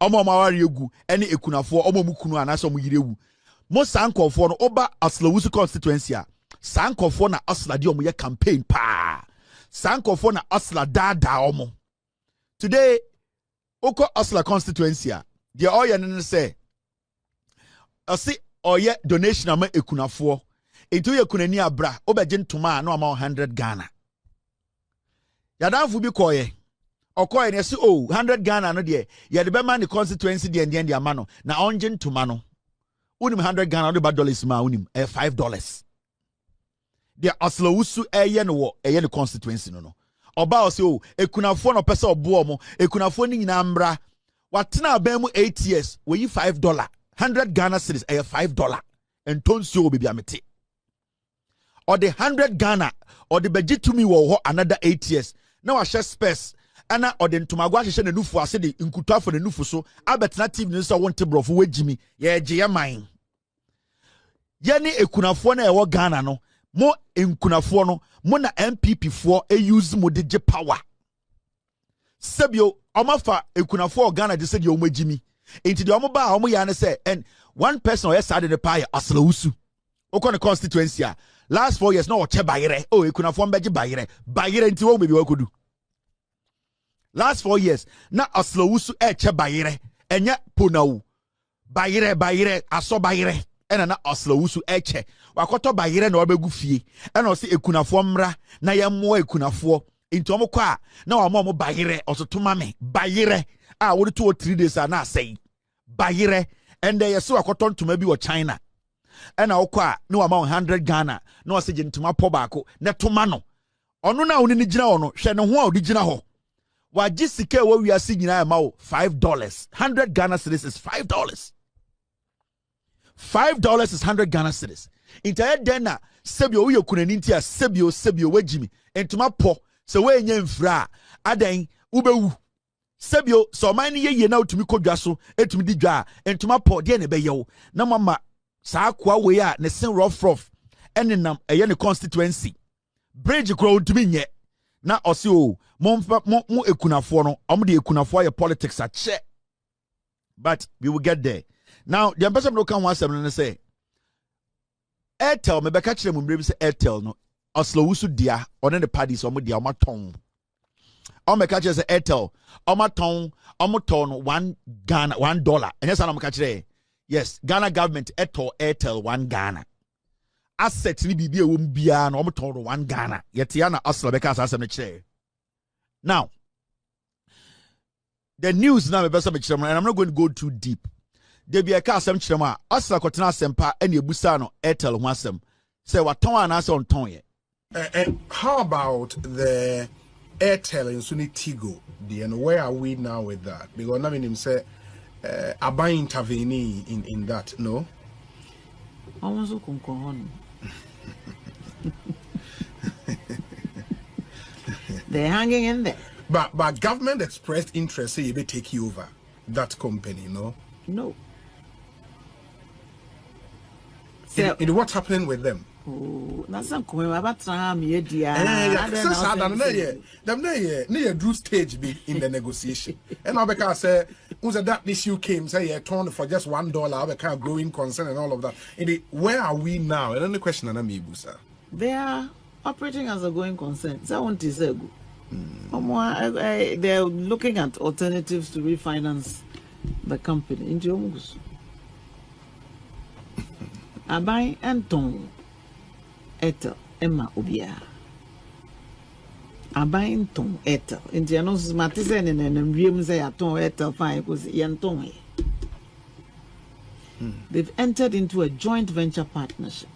omo mawari egu ene ekunafo omo mukunu anaso mo yirewu mo sankofo no oba Owusu constituency a sankofo na Ursula di omo ye campaign pa sankofo na Ursula da omo today oko Ursula constituency a de oye ne say asi oye donation ama ekunafo into ye kunani abra obeje ntoma na ama 100 Ghana yadanfu bi koye okoye ne se 100 Ghana no de ye de be man the constituency de ama no na onje ntoma no unim 100 Ghana de $5 ma unim $5 de Owusu eye no wo eye the constituency no oba o se ekunafo no pese obo mo ekunafo ni nyina mbra watena aban mu 8 years we yi $5 100 Ghana cedis $5 and tonsio obi amete or the 100 Ghana or the beji to me wo another 8 years now I share space ana or the ntumagwa hye na nufu ase de nkutafo na nufu so abetna tv no so wonte brofo wagimi ye gye ye man ye ne ekunafo na ewo Ghana no mo enkunafo no mo na MPP fo use mo de gye power sebio omafa ekunafo Ghana de se de omagimi enti de omoba omo ya ne se and one person or side the pie Owusu okon constituency a last 4 years no o che bayire ekunafo mbeje bayire enti wo bebi wakodu last 4 years na Owusu che bayire enye ponawu bayire aso bayire ena na Owusu che wakoto bayire na obegu fie ena o se ekunafo mra na ye mo ekunafo enti omko a na wa mo bayire osotoma me bayire a wo de 2 or 3 days na asai bayire and they so wakoto ntoma bi wo China ena okwa na wa ma 100 Ghana na o se ntoma po baako na toma no ono na oni ni gina ono hwe ne ho a odi gina ho waji sike wo wiase nyina ma wo $5 100 Ghana cedis is $5 is 100 Ghana cedis intaye dena sebio wo yekunani ntia sebio wagimi entuma po se we nya mfra adan ubewu sebio so man ye na otumi kodwa so etumi di dwa entuma po de ne beyewo na mama saa kwa we a ne sen rough enenam eye ne constituency bridge kro otumi nye na osi mo ekunafo no omo de ekunafo ye politics a che but we will get there now the person no can one seven say Airtel me beka kire mu mbre bi say Airtel no Owusu dia on the parties omo dia omo ton omo beka kire say Airtel omo ton $1 and yes na beka kire yes Ghana government Airtel $1 Ghana asset ni bibi e wom bia na omo ton $1 Ghana yet ya na Ursula beka asem ne kire now the news now me and I'm not going to go too deep there be a car asem kire ma Ursula kotena asempa ene ebusa no Airtel ho asem say waton anase on ton ye and how about the Airtel and AirtelTigo and where are we now with that because I mean him say Abai intervening in that no almost concon they're hanging in there but government expressed interest say you may take you over that company no so what's happening with them that's not coming about time ye dear them drew stage be in the negotiation and now because say that issue came say you turned for just $1 I kind of growing concern and all of that where are we now and then the question and Busa they are operating as a going concern so I want to say they're looking at alternatives to refinance the company into Owusu Abai and Tom Airtel Emma Obia Abai Tom Airtel Indianos Matizen and William say Aton Airtel fine was Yanton. They've entered into a joint venture partnership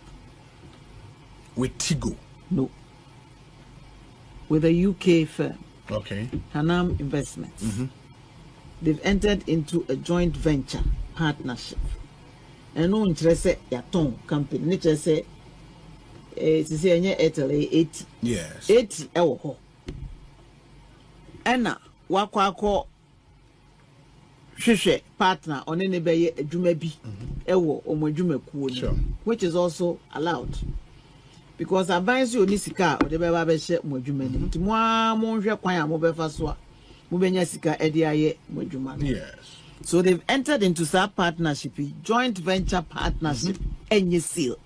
with Tigo. No. With a UK firm. Okay. Hanam Investments. They've entered into a joint venture partnership. And no interest Yaton company. Nature say it's say Airtel 80. Yes. 80 ewo. Ena wakwako hwehwe partner on any be adwuma bi ewo omodwuma kuo ni which is also allowed because advance you ni sika o de be ba be hye modwuma ni ntimo a mo hwe kwan a mo be fa so a mo benya sika e de aye modwuma. Yes. So they've entered into that partnership, joint venture partnership, and you seal.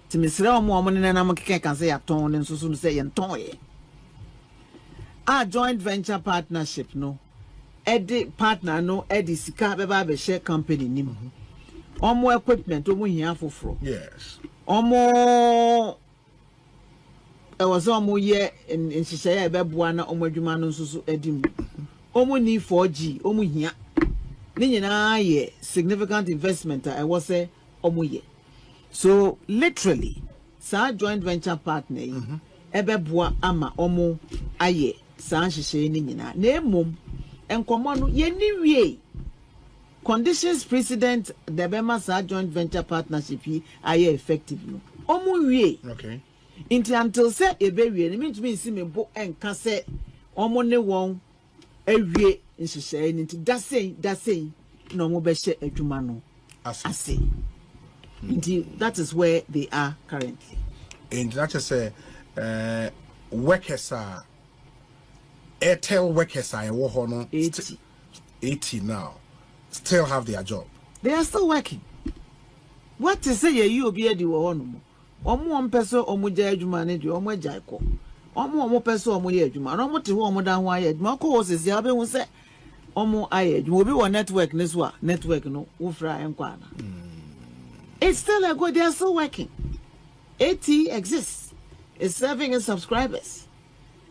To Miss Roman and I'm can say a tone and so soon say and toy. Our joint venture partnership, no. Eddie partner, no Eddie Sika share company, nim. More equipment, here for. Yes. More. I was almost year in she say, Babuana, Omajumano, so Edim. Almost need 4G, almost here. Ye significant investment I was say omuye. So literally sa joint venture partner ebeboa ama omo aye sa nhihye ni nyina na emom enkomo no ye ni wie conditions precedent the bema sa joint venture partnership yi aye effective no omo wie okay until say ebe wie ni mean see me bo enka say omo ne won awie nhihye ni nti that say no mo be share adwuma no ase. That is where they are currently. And that is workers are Airtel workers are in 80 now still have their job. They are still working. What to say you be a one person omu judgment and omu jaiko. Omu person omu judgment. Omu to omu down why Marco was the other one say omu ayed will be one network network no ufra and kwana. It's still a good, they are still working. AT exists, it's serving its subscribers,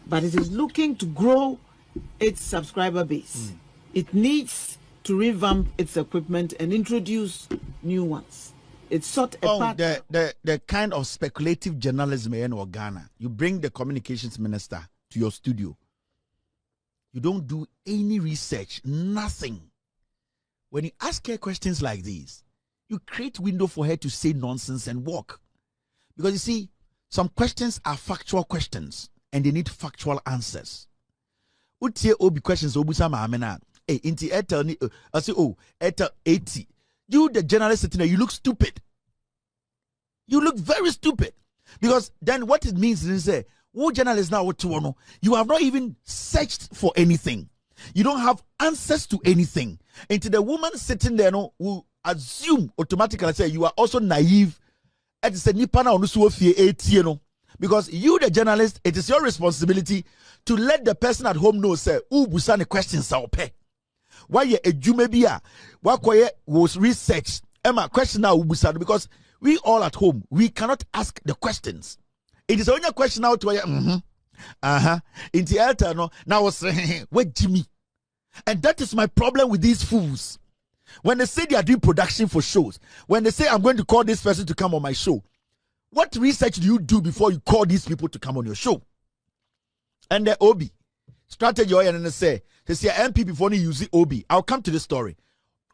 but it is looking to grow its subscriber base. It needs to revamp its equipment and introduce new ones. It's sort of part the kind of speculative journalism in Ghana. You bring the communications minister to your studio. You don't do any research, nothing. When you ask her questions like these, you create window for her to say nonsense and walk. Because you see, some questions are factual questions and they need factual answers. Utie obi questions obusa maamena. Hey, inti Airtel ni I say Airtel 80. You the journalist sitting there, you look stupid. You look very stupid. Because then what it means is that journalists now you have not even searched for anything. You don't have answers to anything. Into the woman sitting there who assume automatically say you are also naive at the nipana onusuo fie 80 because you the journalist, it is your responsibility to let the person at home know say busa ne questions sa ope why ye adwuma bia wakoye was research Emma question now busa because we all at home we cannot ask the questions. It is only a question now to in the altar no now was what Jimmy, and that is my problem with these fools. When they say they are doing production for shows, when they say I'm going to call this person to come on my show, what research do you do before you call these people to come on your show? And the OB strategy and they say MP before you use the OB. I'll come to the story.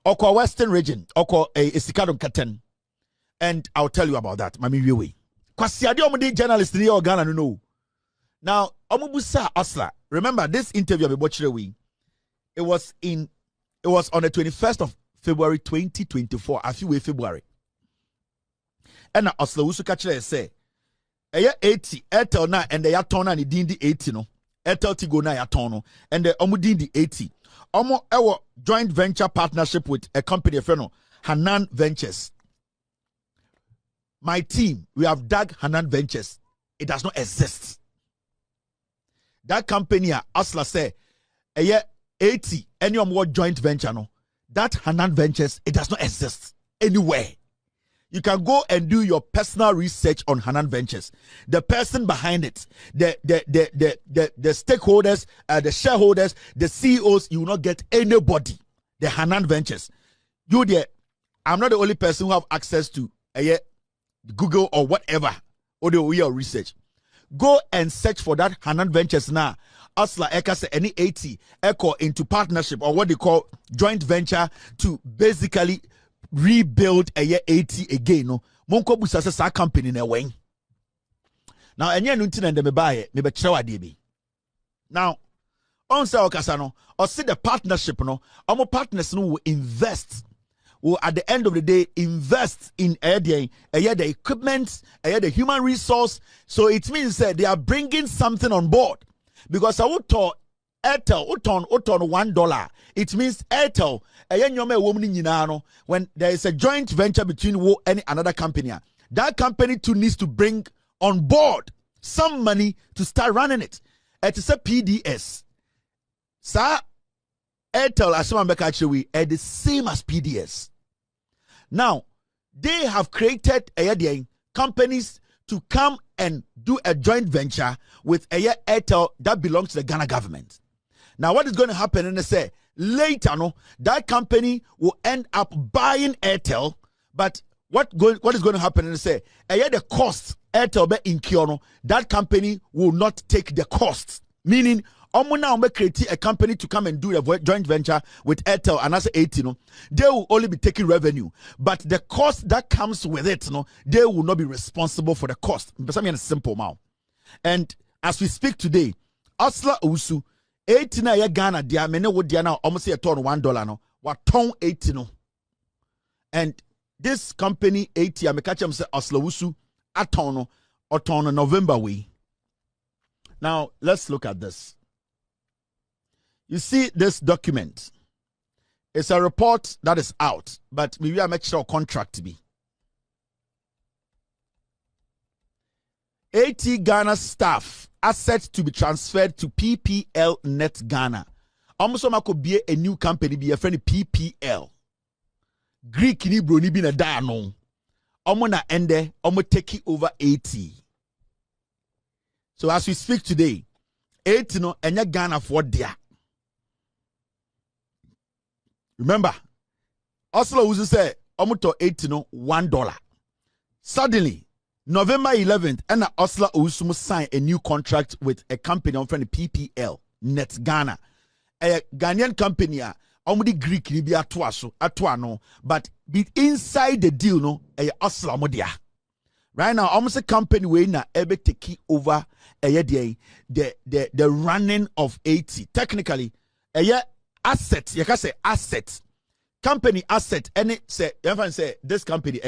Oko Western region, Oko Esikadon Katen, and I'll tell you about that. Mami Wewe. Kwasiade omudi journalist in Ghana no know. Now, Omubusa Ursula. Remember this interview I watched we. It was on the 21st of February 2024, a few way February. And now Ursula Owusu kachere say, "Eya 80 Airtel na and they are turn na ni dindi 80 no. AirtelTigo na ya turn no and the omu dindi 80. Omo ewo joint venture partnership with a company friend Hanan Ventures. My team, we have dug Hanan Ventures. It does not exist. That company, Ursula say, eya 80 any more joint venture no." That Hanan Ventures, it does not exist anywhere. You can go and do your personal research on Hanan Ventures. The person behind it, the stakeholders, the shareholders, the CEOs, you will not get anybody. The Hanan Ventures. You there, I'm not the only person who have access to Google or whatever, or the real research. Go and search for that Hanan Ventures now. Ursula Eka say any 80 echo into partnership or what they call joint venture to basically rebuild a year 80 again. No, Monko Busa sa company in a way. Now, any nuntin and me buy it, me be chewa DB. Now, on sa okasano, or see the partnership, no, our partners no will invest. Will at the end of the day invest in the equipment, the human resource. So it means that they are bringing something on board. Because I would talk Airtel, uton $1. It means Airtel, when there is a joint venture between wo and another company, that company too needs to bring on board some money to start running it. It is a PDS. Sir, Airtel, as someone back actually, are the same as PDS. Now, they have created companies to come and do a joint venture with Airtel that belongs to the Ghana government. Now, what is going to happen? And they say later, no, that company will end up buying Airtel. But what is going to happen? And they say, the cost Airtel be incur, that company will not take the costs. Meaning, now create a company to come and do a joint venture with Airtel and as 18, they will only be taking revenue, but the cost that comes with it, they will not be responsible for the cost. Something simple now. And as we speak today, Ursula Owusu 18 na Ghana dia mene wo dia na almost a ton $1 no what ton 80 no, and this company 80 I catch them say Ursula Owusu a ton no or ton November way. Now let's look at this. You see this document. It's a report that is out, but maybe I make sure contract to be 80 Ghana staff assets to be transferred to PPL Net Ghana. Almost could be a new company, be a friend PPL. Greek ni bro ni bi na da no. Omo na ende, omo take over 80. So as we speak today, 80 no enya Ghana for there. Remember, Ursula Owusu said, omo to 80 no $1. Suddenly, November 11th, and Ursula Owusu signed a new contract with a company on friend PPL Net Ghana, a Ghanaian company. Omudi Greek ni bi atwa no, but be inside the deal no, a Ursula modia. Right now, almost a company we na ebe take over the running of 80. Technically, asset. You can say asset. Company asset. And it say this company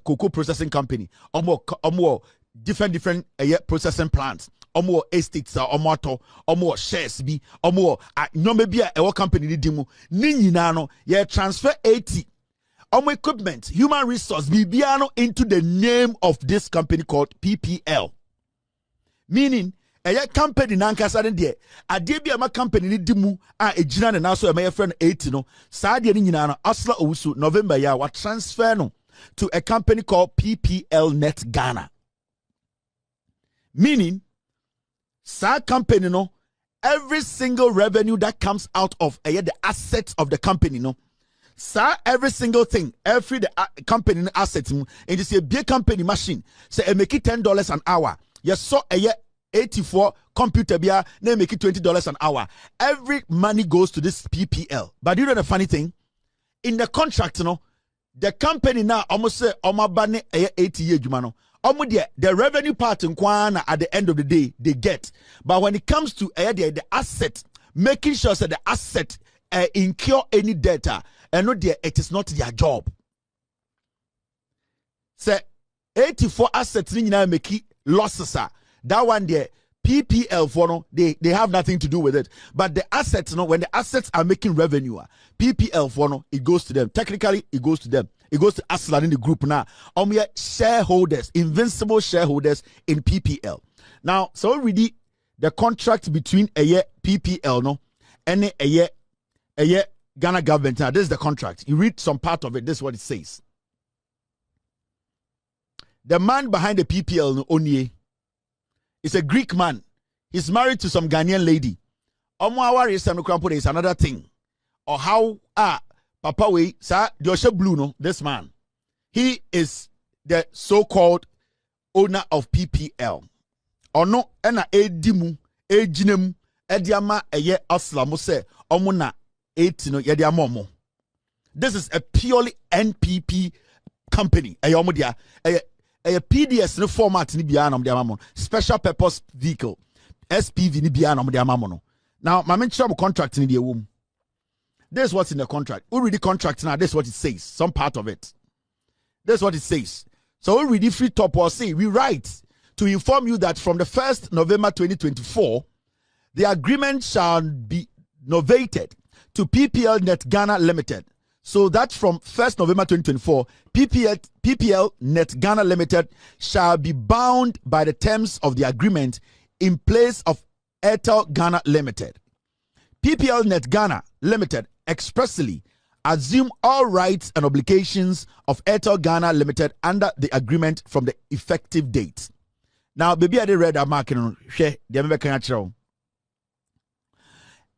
cocoa processing company, more different processing plants, more estates, more shares be, more no maybe a company ni dimu ni no transfer 80 equipment, human resource bibiano into the name of this company called PPL, meaning a company nankasa de ade bia ma company ni dimu ejina na so my friend 80 no saa de ni nyina no Ursula Owusu November ya wa transfer no to a company called PPL Net Ghana. Meaning, sa company no, every single revenue that comes out of the assets of the company no, sa every single thing, every the company assets, and you see a big company machine, say make it $10 an hour. You saw 84 computer bia, they make it $20 an hour. Every money goes to this PPL. But you know the funny thing, in the contract, the company now almost say omabane 80 year jumano. The revenue part in Kwana at the end of the day they get. But when it comes to the asset, making sure that the asset incur any data and not it is not their job. Say 84 assets make losses. That one there PPL for they have nothing to do with it. But the assets, when the assets are making revenue, PPL for it goes to them. Technically, it goes to them. It goes to Ursula in the group now. Shareholders, invincible shareholders in PPL. Now, so really the contract between PPL and Ghana government. Now, this is the contract. You read some part of it. This is what it says. The man behind the PPL, Onye, is a Greek man. He's married to some Ghanaian lady. Is another thing. Or how Papa we sir Joshua Blue this man. He is the so-called owner of PPL. Or no ena edimu ejinem ediama Ursula mo se omuna 80 no yediamomo. This is a purely NPP company. Ayomodia a PDS no format ni bia na mdiamamo. Special purpose vehicle. SPV ni bia na mdiamamo. Now, my mention contract in the womb. This is what's in the contract. We read the contract now. This is what it says. Some part of it. This is what it says. So we read the free top or say we write to inform you that from the 1st November 2024, the agreement shall be novated to PPL Net Ghana Limited, so that from 1st November 2024, PPL Net Ghana Limited shall be bound by the terms of the agreement in place of Airtel Ghana Limited. PPL Net Ghana Limited expressly assume all rights and obligations of Airtel Ghana Limited under the agreement from the effective date. Now, baby, I did read that marking.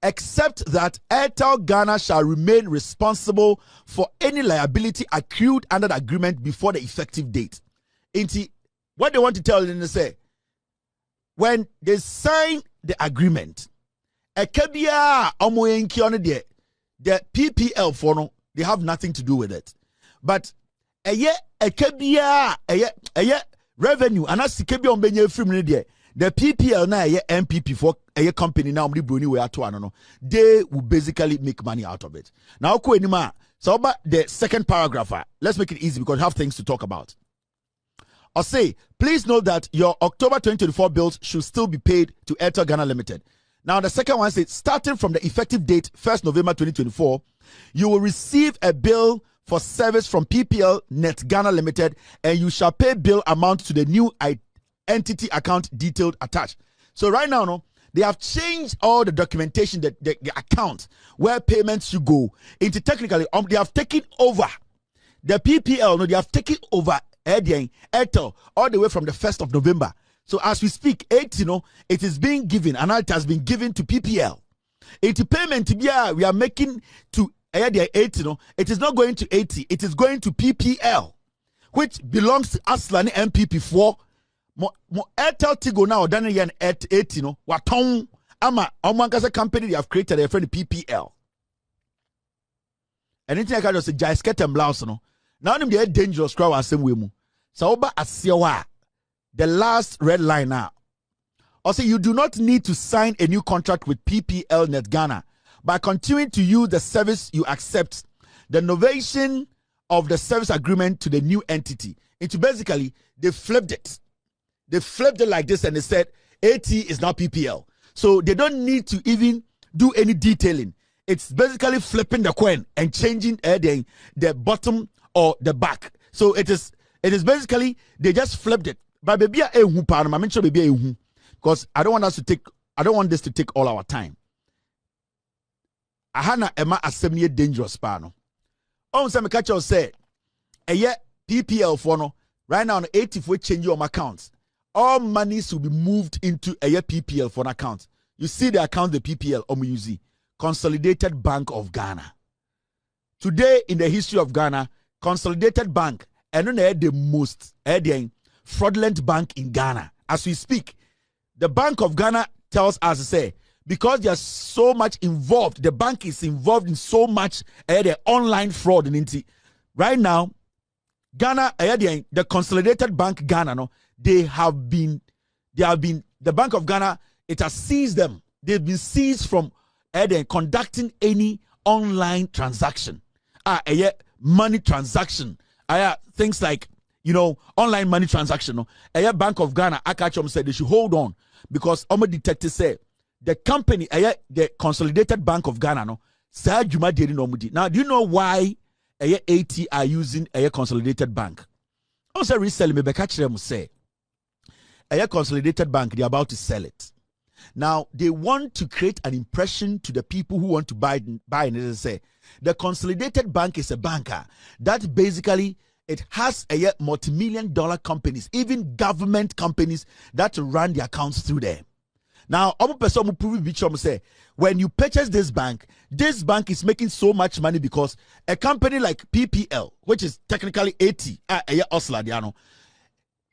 Except that Airtel Ghana shall remain responsible for any liability accrued under the agreement before the effective date. What they want to tell you is say, when they sign the agreement, the PPL for no, they have nothing to do with it. But revenue and as the PPL na MPP for a company now they will basically make money out of it. Now so about the second paragraph, let's make it easy because we have things to talk about. I'll say, please note that your October 2024 bills should still be paid to Airtel Ghana Limited. Now the second one says, starting from the effective date 1st November 2024, you will receive a bill for service from PPL Net Ghana Limited, and you shall pay bill amount to the new entity account detailed attached. So right now, no, they have changed all the documentation, the account where payments should go into technically. They have taken over the PPL. No, they have taken over Airtel all the way from the 1st of November. So as we speak, it is being given, and it has been given to PPL. It's payment we are making to it is not going to 80, it is going to PPL, which belongs to Aslan MPP4. AirtelTigo now done again at 80, waton ama omankasa company they have created a friend PPL. Anything I can just say jai skirt and blouse no. Now them they dangerous crowd and same way mu. So oba asiawa the last red line now. Also, you do not need to sign a new contract with PPL Net Ghana by continuing to use the service you accept the novation of the service agreement to the new entity. It's basically they flipped it. They flipped it like this and they said AT is now PPL. So they don't need to even do any detailing. It's basically flipping the coin and changing the bottom or the back. So it is basically they just flipped it. But baby because I don't want this to take all our time. Ahana Emma assembly dangerous pano. On some catch us say a PPL for no right now 80 if we change your accounts. All monies will be moved into a PPL for an account. You see the account, the PPL, OMUZ, Consolidated Bank of Ghana. Today, in the history of Ghana, Consolidated Bank, and the most fraudulent bank in Ghana. As we speak, the Bank of Ghana tells us to say, because there's so much involved, the bank is involved in so much the online fraud. Right now, Ghana, the Consolidated Bank Ghana, no, the Bank of Ghana, it has seized them. They've been seized from conducting any online transaction. Money transaction. Things like, online money transaction. No. Bank of Ghana, Akachom said they should hold on because Omo detective said the company, the Consolidated Bank of Ghana, no, now, do you know why AT are using a Consolidated Bank? Also, resell me, catch them say a Consolidated Bank, they're about to sell it. Now, they want to create an impression to the people who want to buy and they say the Consolidated Bank is a banker that basically it has a multi-million-dollar companies, even government companies that run the accounts through there. Now, when you purchase this bank is making so much money because a company like PPL, which is technically 80, Ursula,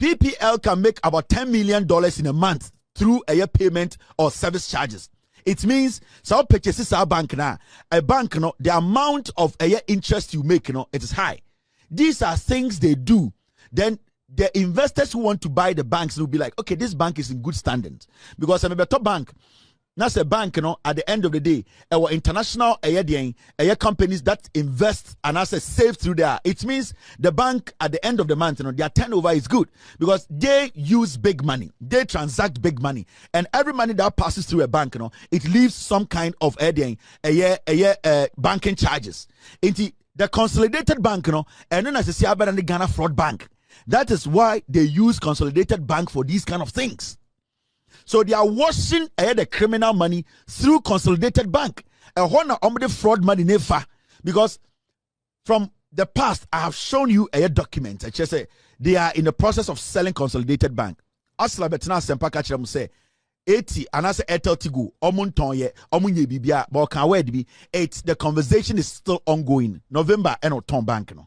PPL can make about $10 million in a month through a payment or service charges. It means so purchases our bank now. A bank, the amount of interest you make, it is high. These are things they do. Then the investors who want to buy the banks will be like, okay, this bank is in good standings because I'm a better bank. That's a bank, at the end of the day, our international companies that invest and as a save through there. It means the bank at the end of the month, their turnover is good because they use big money, they transact big money, and every money that passes through a bank, it leaves some kind of banking charges. Into the consolidated bank, and then as I the Ghana fraud bank. That is why they use consolidated bank for these kind of things. So they are washing the criminal money through consolidated bank. And when the fraud money never, because from the past I have shown you a document. I just say they are in the process of selling consolidated bank. Asla betina sempa kachira mu say 80 and as AirtelTigo omuntonye omunye bibia but can word be it's the conversation is still ongoing. November and ton bank no.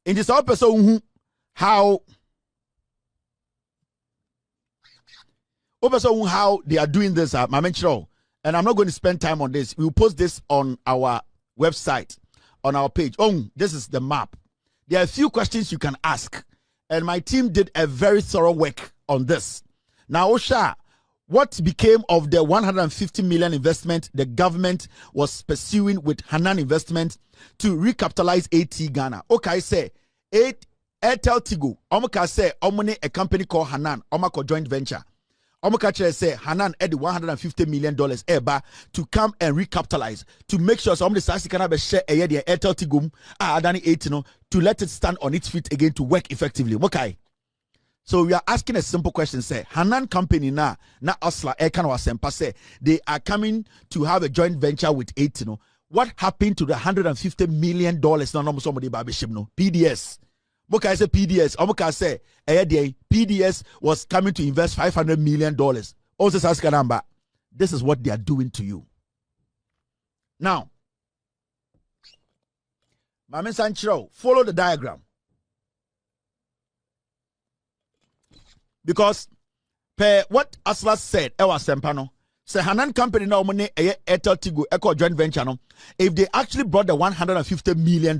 In this episode, how they are doing this, and I'm not going to spend time on this. We'll post this on our website, on our page. Oh, this is the map. There are a few questions you can ask, and my team did a very thorough work on this. Now, Osha, what became of the 150 million investment the government was pursuing with Hanan Investment to recapitalize AT Ghana? Okay, say AirtelTigo. Omoka say omone a company called Hanan. Omako joint venture. Omoka say Hanan had $150 million eba to come and recapitalize to make sure some of the sasi can have a share a year the AirtelTigo adani 18 to let it stand on its feet again to work effectively. Okay. So we are asking a simple question, say, Hanan company na Ursula Sempa say they are coming to have a joint venture with 18. What happened to the $150 million? No, somebody babishim no PDS. Moka say PDS. Omoka say PDS was coming to invest $500 million. Also says Kanamba. This is what they are doing to you. Now, Mame Sanchiro, follow the diagram. Because per what Ursula said, Ewa Sempano, say Hanan company now money AirtelTigo Echo joint venture no. If they actually brought the $150 million,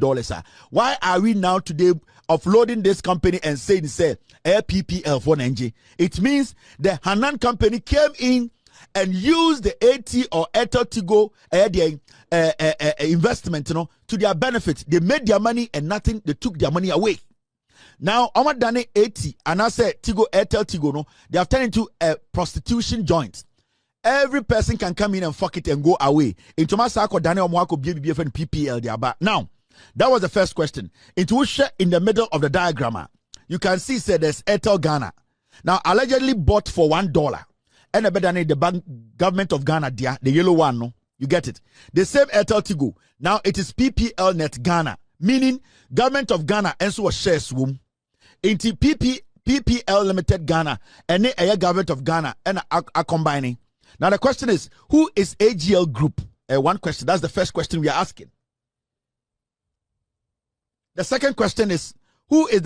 why are we now today offloading this company and saying say PPL for NG? It means the Hanan company came in and used the AT or AirtelTigo investment, to their benefit. They made their money and nothing. They took their money away. Now, I'm done 80, and I said Tigo AirtelTigo no, they have turned into a prostitution joint. Every person can come in and fuck it and go away. Into my circle, Daniel Mwako BBF PPL they are back. Now, that was the first question. Into which in the middle of the diagram, you can see said there's Airtel Ghana. Now, allegedly bought for $1. And better than the government of Ghana, the yellow one, no, you get it. The same AirtelTigo. Now it is PPL Net Ghana, meaning government of Ghana and so shares womb. Into PPL Limited Ghana and the government of Ghana and are combining. Now the question is, who is AGL Group? One question. That's the first question we are asking. The second question is, who is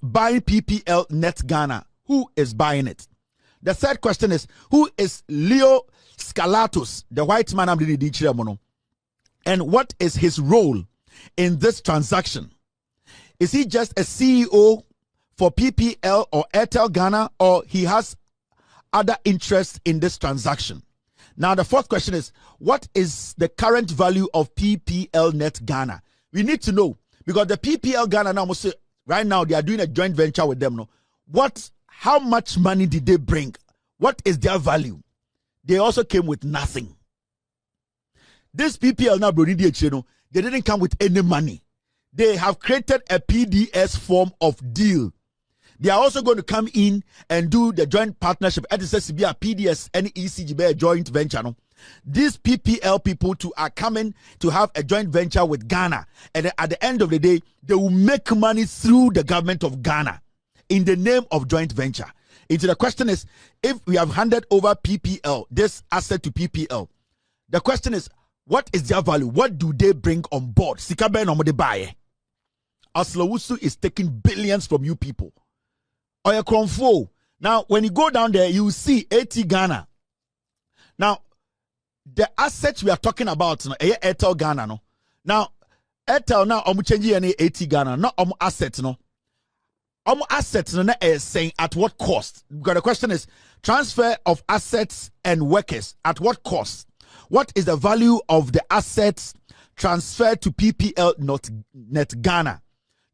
buying PPL Net Ghana? Who is buying it? The third question is, who is Leo Scalatos, the white man? And what is his role in this transaction? Is he just a CEO for PPL or Airtel Ghana, or he has other interests in this transaction? Now, the fourth question is, what is the current value of PPL Net Ghana? We need to know, because the PPL Ghana now, right now, they are doing a joint venture with them. No, how much money did they bring? What is their value? They also came with nothing. This PPL now, they didn't come with any money. They have created a PDS form of deal. They are also going to come in and do the joint partnership. SSCB, PDS, and ECGB joint venture. No? These PPL people too are coming to have a joint venture with Ghana. And at the end of the day, they will make money through the government of Ghana in the name of joint venture. Into the question is, if we have handed over PPL, this asset to PPL, the question is, what is their value? What do they bring on board? Sikabe no mo de buy. Owusu is taking billions from you people. Oya Kronfo. Now, when you go down there, you see AT Ghana. Now, the assets we are talking about, Airtel Ghana, no. Now, Airtel now omu change any 80 Ghana, not omu asset no. Omu assets no na saying at what cost? Because the question is transfer of assets and workers at what cost? What is the value of the assets transferred to PPL Net Ghana?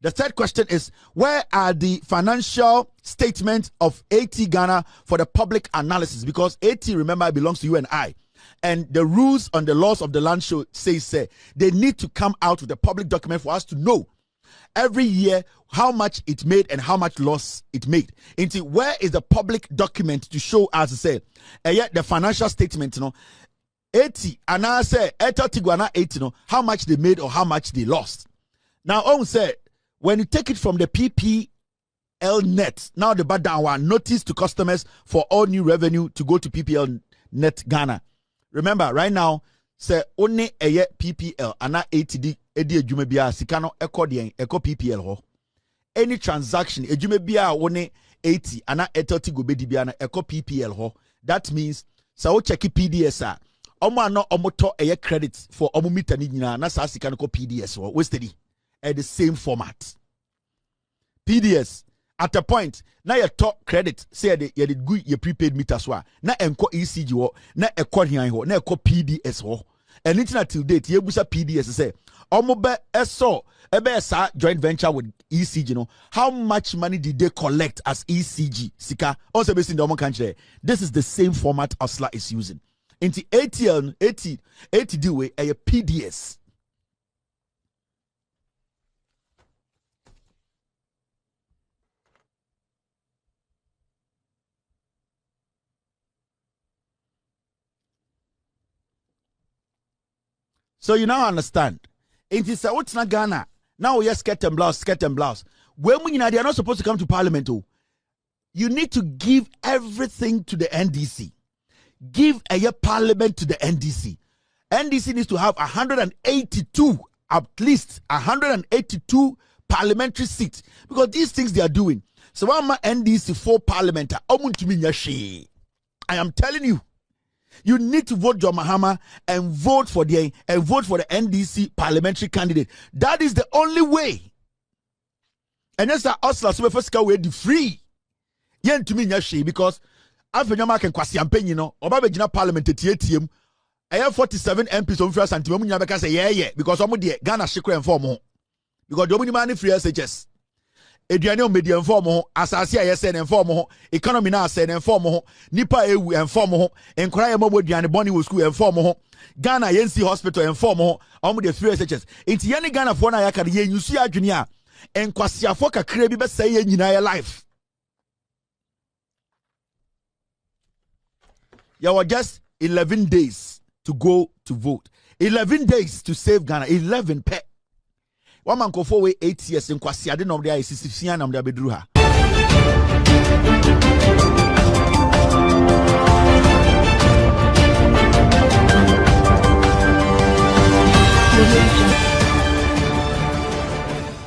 The third question is where are the financial statements of AT Ghana for the public analysis? Because AT, remember, belongs to you and I. And the rules on the laws of the land show say they need to come out with a public document for us to know every year how much it made and how much loss it made. Into where is the public document to show us say yet the financial statement, 80 and I say AirtelTigo 80 how much they made or how much they lost. Now on say when you take it from the PPL net, now the bad down one notice to customers for all new revenue to go to PPL Net Ghana. Remember right now say only a year PPL and 80 edi adwuma bia sika no ekọ PPL ho. Any transaction adwuma bia woni 80 ana AirtelTigo bedi bia na ekọ PPL ho. That means so wo check PDS a omo ano omo to eye credit for omo meter ni nyina na sa sika no ko PDS ho. We steady at the same format. PDS at a point na your top credit say ye did good your prepaid meter so na enko ECG ho na ekọ hian ho na ekọ PDS ho. And until date, you busa PDS say, Omobe eso ebe sa joint venture with ECG. How much money did they collect as ECG? Sika also based in the country. This is the same format Ursula is using. Into 80 do way a PDS. So you now understand. It is what's not Ghana. Now we are skirt and blouse. When they are not supposed to come to parliament, you need to give everything to the NDC. Give a year parliament to the NDC. NDC needs to have 182, at least 182 parliamentary seats. Because these things they are doing. So I'm NDC for parliament. I am telling you. You need to vote John Mahama and vote for the NDC parliamentary candidate. That is the only way. And that's that Ursula so first go the free. Yen to me nyashi because after nyama can kwasi campaign oba be gina parliament TTM. I have 47 MPs on first anti munya beka say yeah because omo de Ghana shikre inform ho. Because the only man fiR3s. Eduane o media inform ho asase aye se inform ho economy na se inform ho nipa ewu inform ho enkora ye mabo eduane boni wo school inform ho Ghana yensi hospital inform ho omo de fiR3s enti ye ne Ghana fo na yakade ye nyusu adwene a enkwasiafo kakra bi be say ye nyina ye life you were just 11 days to go to vote 11 days to save Ghana 11 pe. One man go for 8 years in kwasi ade nom de ay sisifia nam de abeduru ha. Novation.